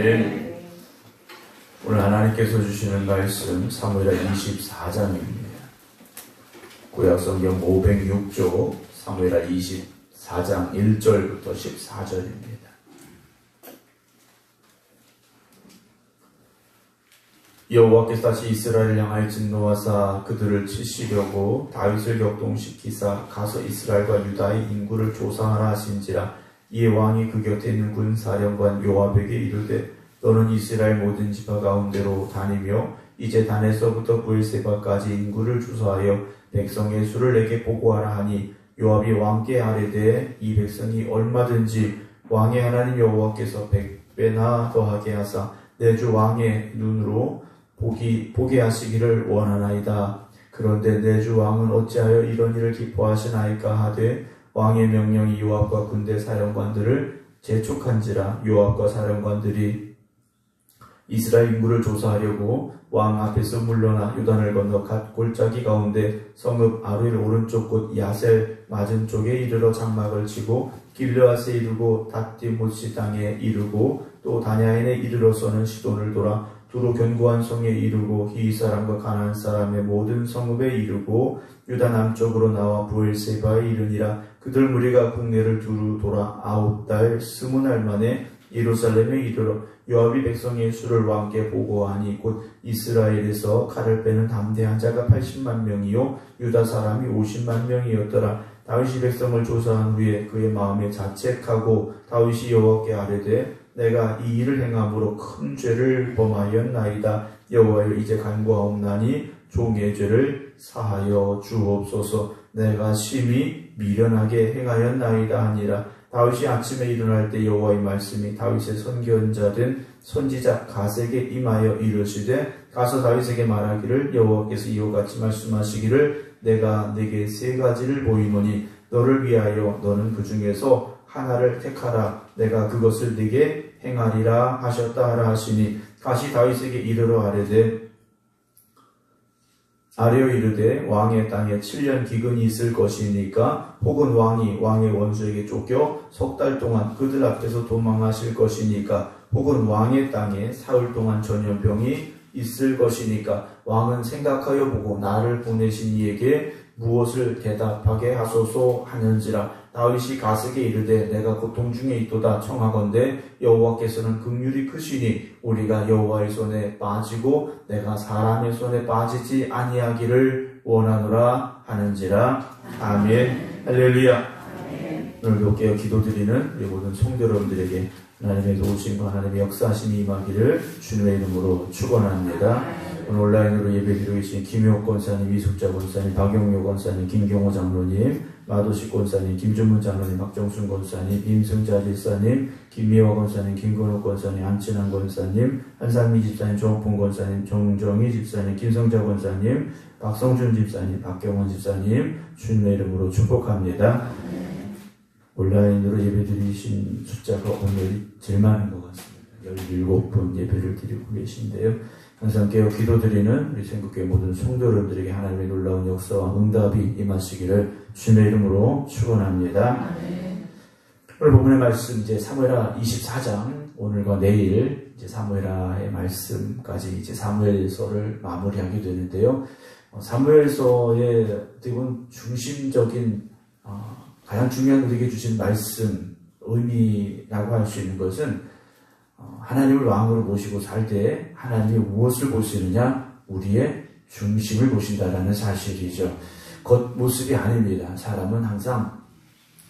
아멘. 오늘 하나님께서 주시는 말씀 사무엘하 24장입니다. 구약성경 506조 사무엘하 24장 1절부터 14절입니다. 여호와께서 다시 이스라엘을 향하여 진노하사 그들을 치시려고 다윗을 격동시키사 가서 이스라엘과 유다의 인구를 조사하라 하신지라. 이에 왕이 그 곁에 있는 군사령관 요압에게 이르되 너는 이스라엘 모든 지파 가운데로 다니며 이제 단에서부터 브엘세바까지 인구를 조사하여 백성의 수를 내게 보고하라 하니 요압이 왕께 아뢰되 이 백성이 얼마든지 왕의 하나님 여호와께서 100배나 더하게 하사 내 주 왕의 눈으로 보게 하시기를 원하나이다. 그런데 내 주 왕은 어찌하여 이런 일을 기뻐하시나이까 하되 왕의 명령이 요압과 군대 사령관들을 재촉한지라. 요압과 사령관들이 이스라엘 인구를 조사하려고 왕 앞에서 물러나 요단을 건너 갓 골짜기 가운데 성읍 아루엘 오른쪽 곳 야셀 맞은 쪽에 이르러 장막을 치고 길르앗에 이르고 닷디모시 땅에 이르고 또 다냐인에 이르러서는 시돈을 돌아 두로 견고한 성에 이르고 히위 사람과 가나안 사람의 모든 성읍에 이르고 유다 남쪽으로 나와 브엘세바에 이르니라. 그들 무리가 국내를 두루 돌아 9달 20날 만에 예루살렘에 이르러 요압이 백성의 수를 왕께 보고하니 곧 이스라엘에서 칼을 빼는 담대한 자가 80만 명이요 유다 사람이 50만 명이었더라. 다윗이 백성을 조사한 후에 그의 마음에 자책하고 다윗이 여호와께 아뢰되 내가 이 일을 행함으로 큰 죄를 범하였나이다. 여호와여 이제 간구하옵나니 종의 죄를 사하여 주옵소서. 내가 심히 미련하게 행하였나이다 하니라. 다윗이 아침에 일어날 때 여호와의 말씀이 다윗의 선견자된 선지자 갓에게 임하여 이르시되 가서 다윗에게 말하기를 여호와께서 이와 같이 말씀하시기를 내가 네게 3가지를 보이노니 너를 위하여 너는 그 중에서 하나를 택하라. 내가 그것을 네게 행하리라 하셨다 하라 하시니 다시 다윗에게 이르러 아뢰어 이르되 왕의 땅에 7년 기근이 있을 것이니까 혹은 왕이 왕의 원수에게 쫓겨 3달 동안 그들 앞에서 도망하실 것이니까 혹은 왕의 땅에 사흘 동안 전염병이 있을 것이니까 왕은 생각하여 보고 나를 보내신 이에게 무엇을 대답하게 하소서 하는지라. 다윗이 갓에게 이르되 내가 고통 중에 있도다 청하건대 여호와께서는 긍휼이 크시니 우리가 여호와의 손에 빠지고 내가 사람의 손에 빠지지 아니하기를 원하노라 하는지라. 아멘. 할렐루야. 오늘도 깨어 기도드리는 우리 모든 성도 여러분들에게 하나님의 도우심과 하나님의 역사하심이 임하기를 주님의 이름으로 축원합니다. 오늘 온라인으로 예배드리고 계신 김효옥 권사님, 이숙자 권사님, 박영묘 권사님, 김경호 장로님, 마도식 권사님, 김준문 장로님, 박정순 권사님, 임승자 집사님, 김미화 권사님, 김건욱 권사님, 안친환 권사님, 한상미 집사님, 조홍풍 권사님, 정정희 집사님, 김성자 권사님, 박성준 집사님, 박경원 집사님 주님의 이름으로 축복합니다. 온라인으로 예배드리신 숫자가 오늘 제일 많은 것 같습니다. 17분 예배를 드리고 계신데요. 항상 깨어 기도드리는 우리 생국교회 모든 성도 여러분들에게 하나님의 놀라운 역사와 응답이 임하시기를 주님의 이름으로 축원합니다. 오늘 본문의 말씀 이제 사무엘하 24장 오늘과 내일 이제 사무엘하의 말씀까지 이제 사무엘서를 마무리하게 되는데요. 사무엘서의 어떻게 보면 중심적인 가장 중요한 우리에게 주신 말씀 의미라고 할 수 있는 것은 하나님을 왕으로 모시고 살 때 하나님이 무엇을 보시느냐? 우리의 중심을 보신다라는 사실이죠. 겉모습이 아닙니다. 사람은 항상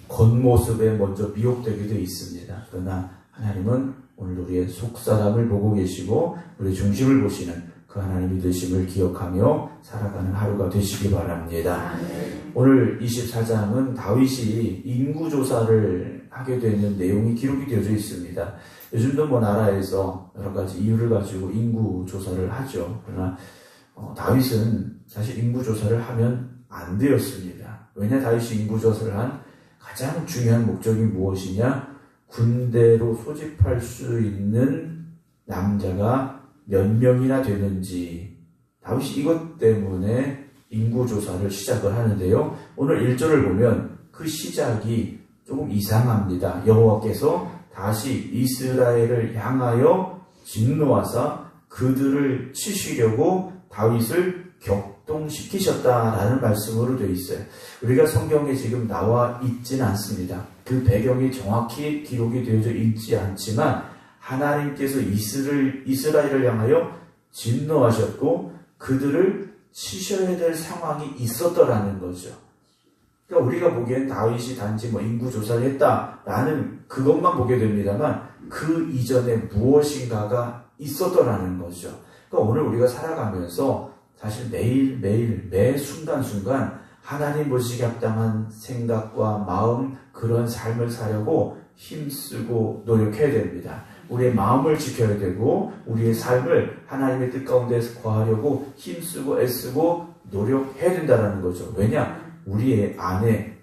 겉모습에 먼저 미혹되게 되어 있습니다. 그러나 하나님은 오늘 우리의 속사람을 보고 계시고 우리의 중심을 보시는 그 하나님의 되심을 기억하며 살아가는 하루가 되시기 바랍니다. 오늘 24장은 다윗이 인구조사를 하게 되는 내용이 기록이 되어져 있습니다. 요즘도 뭐 나라에서 여러 가지 이유를 가지고 인구조사를 하죠. 그러나 다윗은 사실 인구조사를 하면 안 되었습니다. 왜냐? 다윗이 인구조사를 한 가장 중요한 목적이 무엇이냐? 군대로 소집할 수 있는 남자가 몇 명이나 되는지. 다윗이 이것 때문에 인구조사를 시작을 하는데요. 오늘 1절을 보면 그 시작이 조금 이상합니다. 여호와께서 다시 이스라엘을 향하여 진노하사 그들을 치시려고 다윗을 격동시키셨다라는 말씀으로 되어 있어요. 우리가 성경에 지금 나와 있지는 않습니다. 그 배경이 정확히 기록이 되어져 있지 않지만 하나님께서 이스라엘을 향하여 진노하셨고 그들을 치셔야 될 상황이 있었더라는 거죠. 그러니까 우리가 보기엔 다윗이 단지 인구 조사를 했다라는 그것만 보게 됩니다만 그 이전에 무엇인가가 있었더라는 거죠. 그러니까 오늘 우리가 살아가면서 사실 매일매일 매 순간순간 하나님 보시기에 합당한 생각과 마음 그런 삶을 사려고 힘쓰고 노력해야 됩니다. 우리의 마음을 지켜야 되고 우리의 삶을 하나님의 뜻 가운데서 거하려고 힘쓰고 애쓰고 노력해야 된다는 거죠. 왜냐? 우리의 안에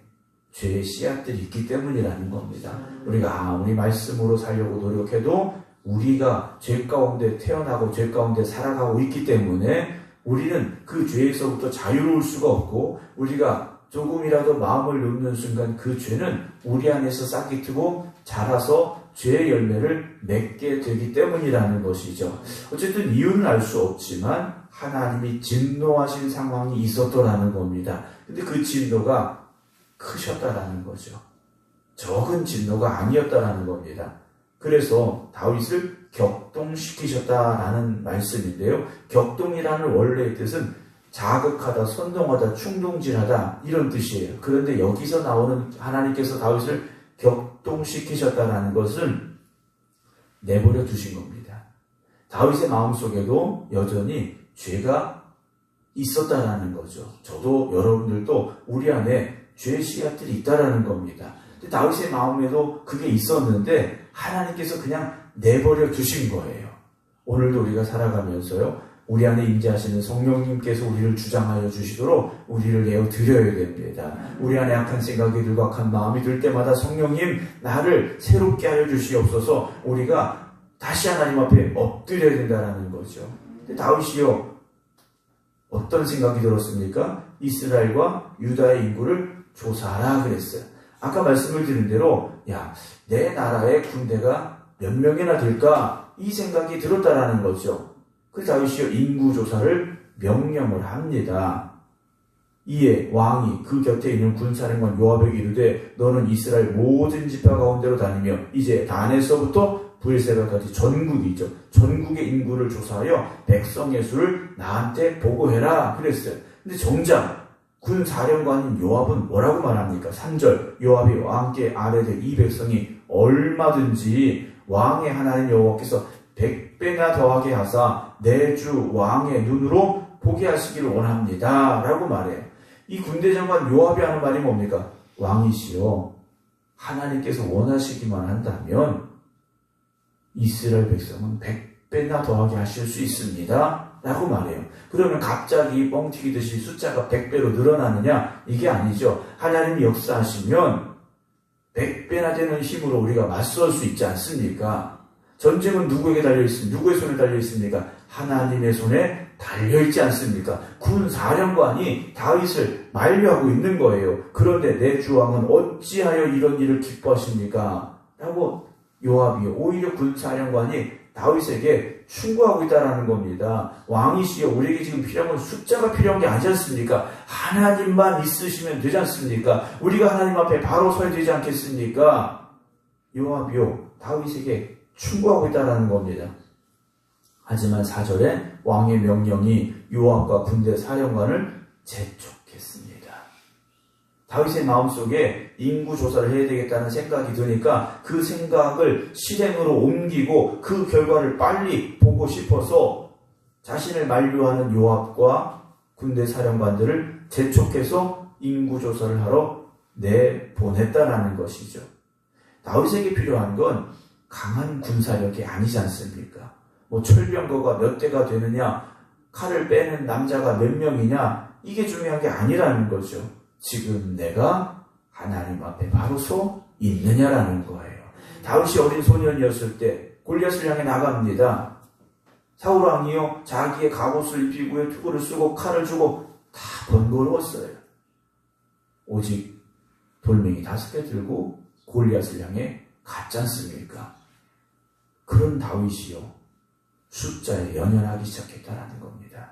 죄의 씨앗들이 있기 때문이라는 겁니다. 우리가 아무리 말씀으로 살려고 노력해도 우리가 죄 가운데 태어나고 죄 가운데 살아가고 있기 때문에 우리는 그 죄에서부터 자유로울 수가 없고 우리가 조금이라도 마음을 놓는 순간 그 죄는 우리 안에서 싹이 트고 자라서 죄의 열매를 맺게 되기 때문이라는 것이죠. 어쨌든 이유는 알 수 없지만 하나님이 진노하신 상황이 있었더라는 겁니다. 근데 그 진노가 크셨다라는 거죠. 적은 진노가 아니었다라는 겁니다. 그래서 다윗을 격동시키셨다라는 말씀인데요. 격동이라는 원래의 뜻은 자극하다, 선동하다, 충동질하다 이런 뜻이에요. 그런데 여기서 나오는 하나님께서 다윗을 격동시키셨다라는 것은 내버려 두신 겁니다. 다윗의 마음속에도 여전히 죄가 있었다라는 거죠. 저도 여러분들도 우리 안에 죄의 씨앗들이 있다라는 겁니다. 근데 다윗의 마음에도 그게 있었는데 하나님께서 그냥 내버려 두신 거예요. 오늘도 우리가 살아가면서요. 우리 안에 임재하시는 성령님께서 우리를 주장하여 주시도록 우리를 내어 드려야 됩니다. 우리 안에 악한 생각이 들고 악한 마음이 들 때마다 성령님 나를 새롭게 하여 주시옵소서 우리가 다시 하나님 앞에 엎드려야 된다는 거죠. 근데 다윗이요. 어떤 생각이 들었습니까? 이스라엘과 유다의 인구를 조사하라 그랬어요. 아까 말씀을 드린 대로 내 나라의 군대가 몇 명이나 될까? 이 생각이 들었다라는 거죠. 그래서 다윗이 인구조사를 명령을 합니다. 이에 왕이 그 곁에 있는 군사령관 요압에게 이르되 너는 이스라엘 모든 지파 가운데로 다니며 이제 단에서부터 브엘세바까지 전국이죠. 전국의 인구를 조사하여 백성의 수를 나한테 보고해라 그랬어요. 근데 정작 군사령관인 요압은 뭐라고 말합니까? 3절 요압이 왕께 아뢰되 이 백성이 얼마든지 왕의 하나님 여호와께서 100배나 더하게 하사 내 주 왕의 눈으로 보게 하시기를 원합니다 라고 말해요. 이 군대장관 요압이 하는 말이 뭡니까? 왕이시여 하나님께서 원하시기만 한다면 이스라엘 백성은 100배나 더하게 하실 수 있습니다 라고 말해요. 그러면 갑자기 뻥튀기듯이 숫자가 100배로 늘어나느냐? 이게 아니죠. 하나님이 역사하시면 100배나 되는 힘으로 우리가 맞설 수 있지 않습니까? 전쟁은 누구에게 달려있습니까? 누구의 손에 달려있습니까? 하나님의 손에 달려있지 않습니까? 군사령관이 다윗을 만류하고 있는 거예요. 그런데 내 주왕은 어찌하여 이런 일을 기뻐하십니까? 라고 요압이 오히려 군사령관이 다윗에게 충고하고 있다는 겁니다. 왕이시여 우리에게 지금 필요한 건 숫자가 필요한 게 아니지 않습니까? 하나님만 있으시면 되지 않습니까? 우리가 하나님 앞에 바로 서야 되지 않겠습니까? 요압이요 다윗에게 충고하고 있다는 겁니다. 하지만 4절에 왕의 명령이 요압과 군대 사령관을 재촉했습니다. 다윗의 마음속에 인구조사를 해야 되겠다는 생각이 드니까 그 생각을 실행으로 옮기고 그 결과를 빨리 보고 싶어서 자신을 만류하는 요압과 군대 사령관들을 재촉해서 인구조사를 하러 내보냈다라는 것이죠. 다윗에게 필요한 건 강한 군사력이 아니지 않습니까? 철병거가 몇 대가 되느냐, 칼을 빼는 남자가 몇 명이냐, 이게 중요한 게 아니라는 거죠. 지금 내가 하나님 앞에 바로 서 있느냐라는 거예요. 다윗이 어린 소년이었을 때 골리앗을 향해 나갑니다. 사울 왕이요 자기의 갑옷을 입히고 투구를 쓰고 칼을 주고 다 번거로웠어요. 오직 돌멩이 5개 들고 골리앗을 향해 갔지 않습니까? 그런 다윗이요 숫자에 연연하기 시작했다는 겁니다.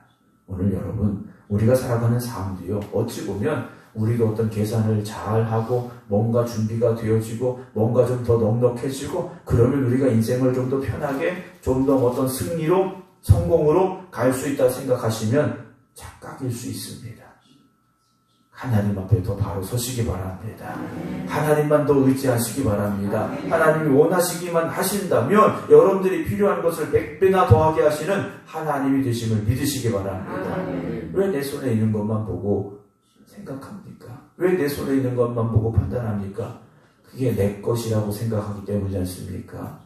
오늘 여러분, 우리가 살아가는 삶도요, 어찌 보면 우리도 어떤 계산을 잘하고 뭔가 준비가 되어지고 뭔가 좀 더 넉넉해지고 그러면 우리가 인생을 좀 더 편하게 좀 더 어떤 승리로 성공으로 갈 수 있다 생각하시면 착각일 수 있습니다. 하나님 앞에 더 바로 서시기 바랍니다. 하나님만 더 의지하시기 바랍니다. 하나님이 원하시기만 하신다면 여러분들이 필요한 것을 100배나 더하게 하시는 하나님이 되심을 믿으시기 바랍니다. 왜 내 손에 있는 것만 보고 생각합니까? 왜 내 손에 있는 것만 보고 판단합니까? 그게 내 것이라고 생각하기 때문이지 않습니까?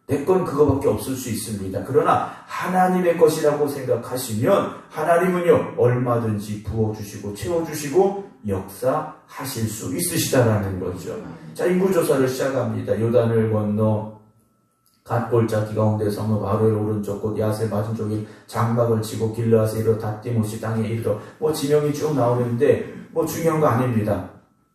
내 건 그거밖에 없을 수 있습니다. 그러나 하나님의 것이라고 생각하시면 하나님은요, 얼마든지 부어주시고 채워주시고 역사하실 수 있으시다라는 거죠. 자, 인구조사를 시작합니다. 요단을 건너 갓골짜기 가운데 성읍 아로엘 오른쪽 곳 야세 맞은쪽에 장막을 치고 길르앗에 이르러 닷디모시 땅에 이르러 지명이 쭉 나오는데 중요한 거 아닙니다.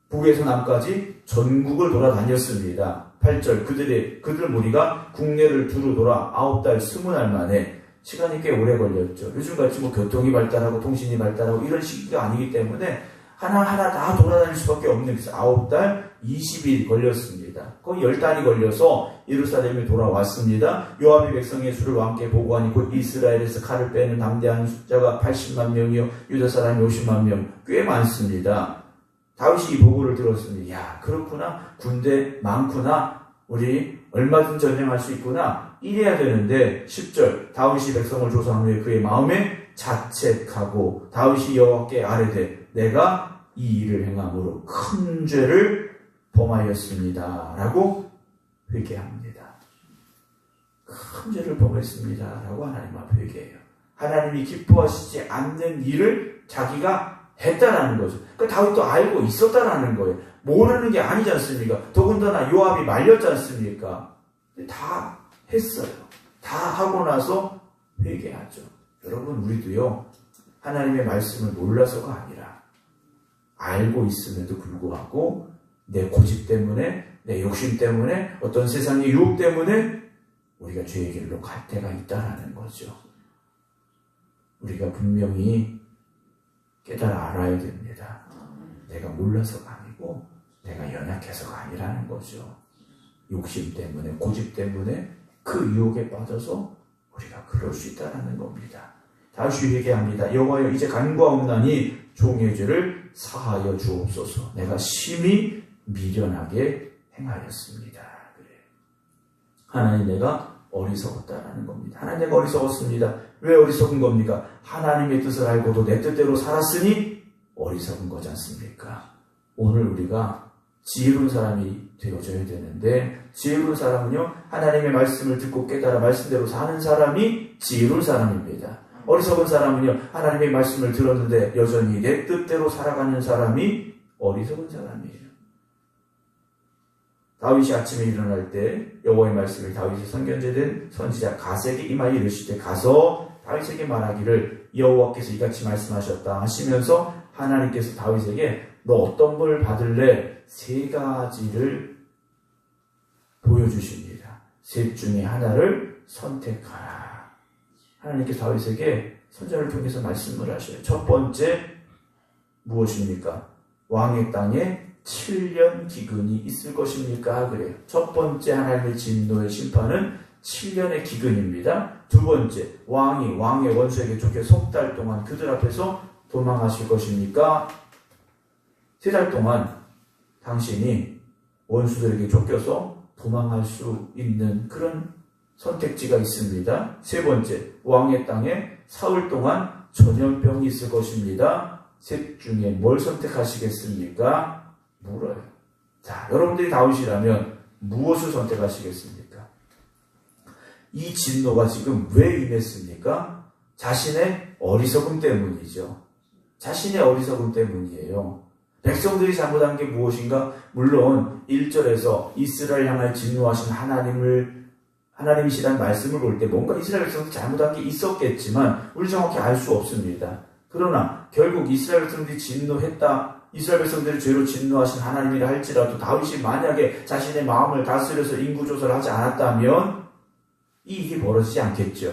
북에서 남까지 전국을 돌아다녔습니다. 8절 그들 무리가 국내를 두루 돌아 9달 20날 만에 시간이 꽤 오래 걸렸죠. 요즘같이 교통이 발달하고 통신이 발달하고 이런 시기가 아니기 때문에 하나하나 다 돌아다닐 수밖에 없는 9달 20일 걸렸습니다. 거의 10달이 걸려서 예루살렘에 돌아왔습니다. 요압이 백성의 수를 왕께 보고하니 곧 이스라엘에서 칼을 빼는 담대한 숫자가 80만 명이요 유다 사람이 50만 명, 꽤 많습니다. 다윗이 이 보고를 들었습니다. 야, 그렇구나. 군대 많구나. 우리 얼마든 전쟁할 수 있구나. 이래야 되는데 10절 다윗이 백성을 조사한 후에 그의 마음에 자책하고 다윗이 여호와께 아뢰되 내가 이 일을 행함으로 큰 죄를 범하였습니다. 라고 회개합니다. 큰 죄를 범했습니다. 라고 하나님 앞에 회개해요. 하나님이 기뻐하시지 않는 일을 자기가 했다라는 거죠. 그러니까 다윗도 알고 있었다라는 거예요. 모르는 게 아니지 않습니까? 더군다나 요압이 말렸지 않습니까? 다 했어요. 다 하고 나서 회개하죠. 여러분, 우리도요, 하나님의 말씀을 몰라서가 아니라 알고 있음에도 불구하고 내 고집 때문에, 내 욕심 때문에, 어떤 세상의 유혹 때문에 우리가 죄의 길로 갈 때가 있다라는 거죠. 우리가 분명히 깨달아 알아야 됩니다. 내가 몰라서가 아니고 내가 연약해서가 아니라는 거죠. 욕심 때문에, 고집 때문에 그 유혹에 빠져서 우리가 그럴 수 있다는 겁니다. 다시 회개합니다. 여호와여, 이제 간과없나니 종의 죄를 사하여 주옵소서. 내가 심히 미련하게 행하였습니다. 그래. 하나님, 내가 어리석었다라는 겁니다. 하나님, 내가 어리석었습니다. 왜 어리석은 겁니까? 하나님의 뜻을 알고도 내 뜻대로 살았으니 어리석은 거지 않습니까? 오늘 우리가 지혜로운 사람이 되어져야 되는데, 지혜로운 사람은요, 하나님의 말씀을 듣고 깨달아 말씀대로 사는 사람이 지혜로운 사람입니다. 어리석은 사람은요, 하나님의 말씀을 들었는데 여전히 내 뜻대로 살아가는 사람이 어리석은 사람이에요. 다윗이 아침에 일어날 때 여호와의 말씀을 다윗의 선견제된 선지자 갓에게 이마에 이르시되 가서 다윗에게 말하기를 여호와께서 이같이 말씀하셨다 하시면서 하나님께서 다윗에게 너 어떤 걸 받을래? 3가지를 보여주십니다. 셋 중에 하나를 선택하라. 하나님께서 다윗에게 선지자를 통해서 말씀을 하셔요. 첫 번째 무엇입니까? 왕의 땅에 7년 기근이 있을 것입니까? 그래요. 첫 번째 하나님의 진노의 심판은 7년의 기근입니다. 두 번째, 왕이 왕의 원수에게 쫓겨 석 달 동안 그들 앞에서 도망하실 것입니까? 3달 동안 당신이 원수들에게 쫓겨서 도망할 수 있는 그런 선택지가 있습니다. 세 번째, 왕의 땅에 사흘 동안 전염병이 있을 것입니다. 셋 중에 뭘 선택하시겠습니까? 물어요. 자, 여러분들이 다윗이라면 무엇을 선택하시겠습니까? 이 진노가 지금 왜 임했습니까? 자신의 어리석음 때문이죠. 자신의 어리석음 때문이에요. 백성들이 잘못한 게 무엇인가? 물론 1절에서 이스라엘 향할 진노하신 하나님이시라는 말씀을 볼 때 뭔가 이스라엘 백성들이 잘못한 게 있었겠지만 우리 정확히 알 수 없습니다. 그러나 결국 이스라엘 백성들이 진노했다. 이스라엘 백성들을 죄로 진노하신 하나님이라 할지라도 다윗이 만약에 자신의 마음을 다스려서 인구조사를 하지 않았다면 이 일이 벌어지지 않겠죠.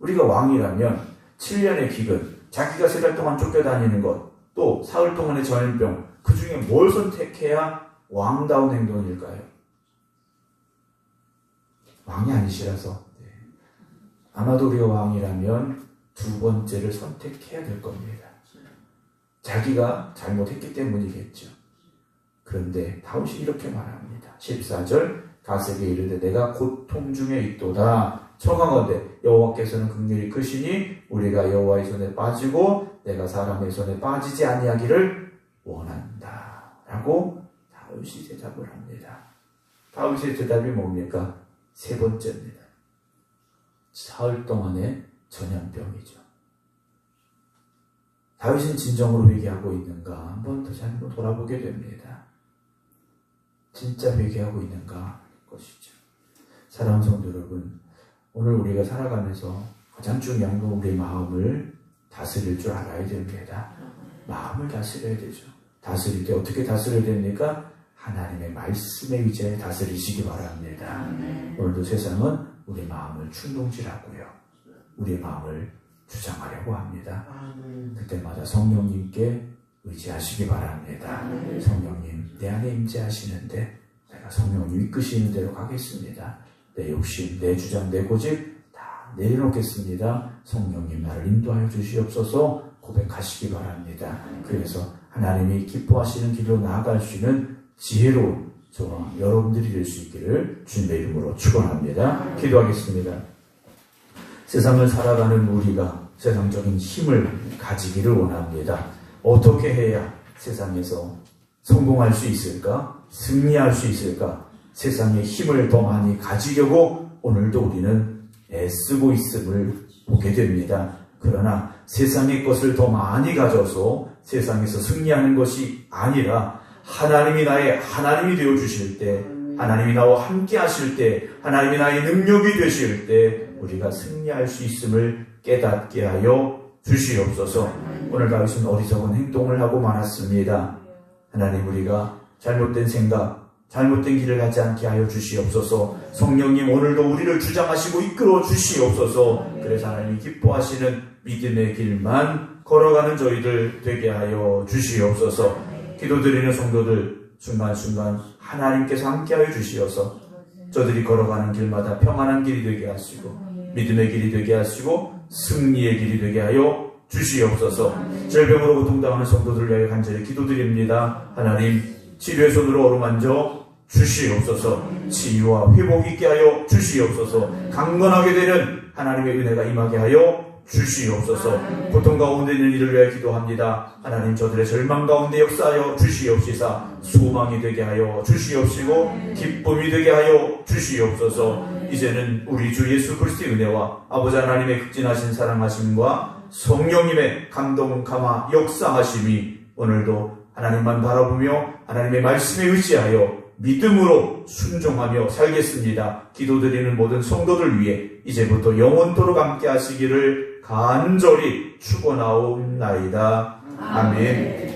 우리가 왕이라면 7년의 기근, 자기가 3달 동안 쫓겨다니는 것, 또 사흘 동안의 전염병, 그 중에 뭘 선택해야 왕다운 행동일까요? 왕이 아니시라서. 아마도 우리가 왕이라면 두 번째를 선택해야 될 겁니다. 자기가 잘못했기 때문이겠죠. 그런데 다윗이 이렇게 말합니다. 14절 다윗에게 이르되 내가 고통 중에 있도다. 청하건대 여호와께서는 긍휼이 크시니 우리가 여호와의 손에 빠지고 내가 사람의 손에 빠지지 아니하기를 원한다. 라고 다윗이 대답을 합니다. 다윗의 대답이 뭡니까? 세 번째입니다. 사흘 동안의 전염병이죠. 다윗은 진정으로 회개하고 있는가? 한번 더 잘 돌아보게 됩니다. 진짜 회개하고 있는가? 것이죠. 사랑하는 성도 여러분, 오늘 우리가 살아가면서 가장 중요한 건 우리 마음을 다스릴 줄 알아야 됩니다. 마음을 다스려야 되죠. 다스릴 때 어떻게 다스려야 됩니까? 하나님의 말씀에 의지해 다스리시기 바랍니다. 오늘도 세상은 우리 마음을 충동질하고요. 우리 마음을 주장하려고 합니다. 그때마다 성령님께 의지하시기 바랍니다. 성령님, 내 안에 임재하시는데 내가 성령님 이끄시는 대로 가겠습니다. 내 욕심, 내 주장, 내 고집 다 내려놓겠습니다. 성령님 나를 인도하여 주시옵소서 고백하시기 바랍니다. 그래서 하나님이 기뻐하시는 길로 나아갈 수 있는 지혜로운 저와 여러분들이 될 수 있기를 주님의 이름으로 축원합니다. 기도하겠습니다. 세상을 살아가는 우리가 세상적인 힘을 가지기를 원합니다. 어떻게 해야 세상에서 성공할 수 있을까? 승리할 수 있을까? 세상의 힘을 더 많이 가지려고 오늘도 우리는 애쓰고 있음을 보게 됩니다. 그러나 세상의 것을 더 많이 가져서 세상에서 승리하는 것이 아니라 하나님이 나의 하나님이 되어주실 때, 하나님이 나와 함께 하실 때, 하나님이 나의 능력이 되실 때 우리가 승리할 수 있음을 깨닫게 하여 주시옵소서. 오늘 다윗은 어리석은 행동을 하고 말았습니다. 하나님, 우리가 잘못된 생각, 잘못된 길을 가지 않게 하여 주시옵소서. 성령님, 오늘도 우리를 주장하시고 이끌어 주시옵소서. 그래서 하나님이 기뻐하시는 믿음의 길만 걸어가는 저희들 되게 하여 주시옵소서. 기도드리는 성도들 순간순간 하나님께서 함께하여 주시어서 저들이 걸어가는 길마다 평안한 길이 되게 하시고 믿음의 길이 되게 하시고 승리의 길이 되게 하여 주시옵소서. 질병으로 고통당하는 성도들을 위하여 간절히 기도드립니다. 하나님, 치료의 손으로 어루만져 주시옵소서. 치유와 회복 있게 하여 주시옵소서. 강건하게 되는 하나님의 은혜가 임하게 하여 주시옵소서. 고통 가운데 있는 이를 위하여 기도합니다. 하나님, 저들의 절망 가운데 역사하여 주시옵시사 소망이 되게 하여 주시옵시고 기쁨이 되게 하여 주시옵소서. 이제는 우리 주 예수 그리스도의 은혜와 아버지 하나님의 극진하신 사랑하심과 성령님의 감동 감화 역사하심이 오늘도 하나님만 바라보며 하나님의 말씀에 의지하여 믿음으로 순종하며 살겠습니다. 기도드리는 모든 성도들 위해 이제부터 영원토록 함께 하시기를 간절히 축원하옵나이다. 아멘.